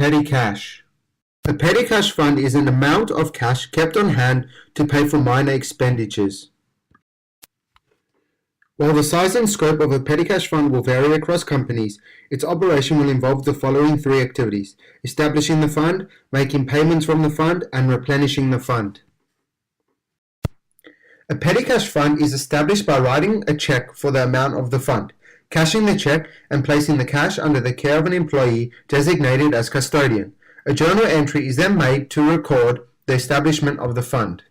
Petty cash. A petty cash fund is an amount of cash kept on hand to pay for minor expenditures. While the size and scope of a petty cash fund will vary across companies, its operation will involve the following three activities: establishing the fund, making payments from the fund, and replenishing the fund. A petty cash fund is established by writing a check for the amount of the fund, cashing the check, and placing the cash under the care of an employee designated as custodian. A journal entry is then made to record the establishment of the fund.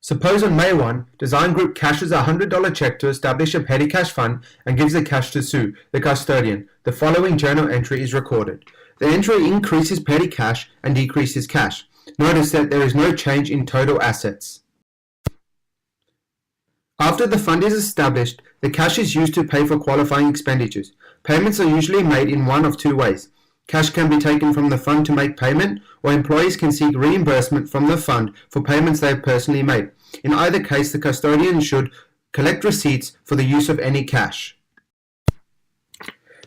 Suppose on May 1, Design Group cashes a $100 check to establish a petty cash fund and gives the cash to Sue, the custodian. The following journal entry is recorded. The entry increases petty cash and decreases cash. Notice that there is no change in total assets. After the fund is established, the cash is used to pay for qualifying expenditures. Payments are usually made in one of two ways. Cash can be taken from the fund to make payment, or employees can seek reimbursement from the fund for payments they have personally made. In either case, the custodian should collect receipts for the use of any cash.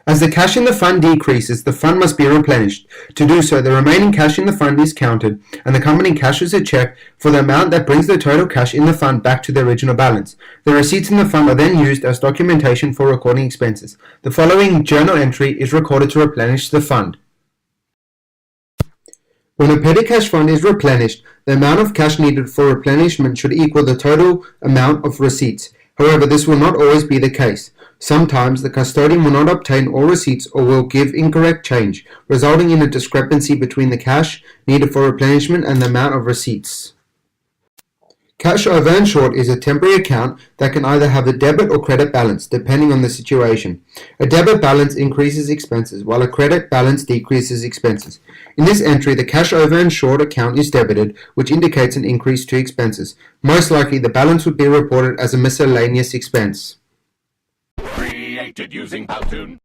As the cash in the fund decreases, the fund must be replenished. To do so, the remaining cash in the fund is counted, and the company cashes a check for the amount that brings the total cash in the fund back to the original balance. The receipts in the fund are then used as documentation for recording expenses. The following journal entry is recorded to replenish the fund. When a petty cash fund is replenished, the amount of cash needed for replenishment should equal the total amount of receipts. However, this will not always be the case. Sometimes the custodian will not obtain all receipts or will give incorrect change, resulting in a discrepancy between the cash needed for replenishment and the amount of receipts. Cash over and short is a temporary account that can either have a debit or credit balance, depending on the situation. A debit balance increases expenses, while a credit balance decreases expenses. In this entry, the cash over and short account is debited, which indicates an increase to expenses. Most likely, the balance would be reported as a miscellaneous expense. Created using Powtoon.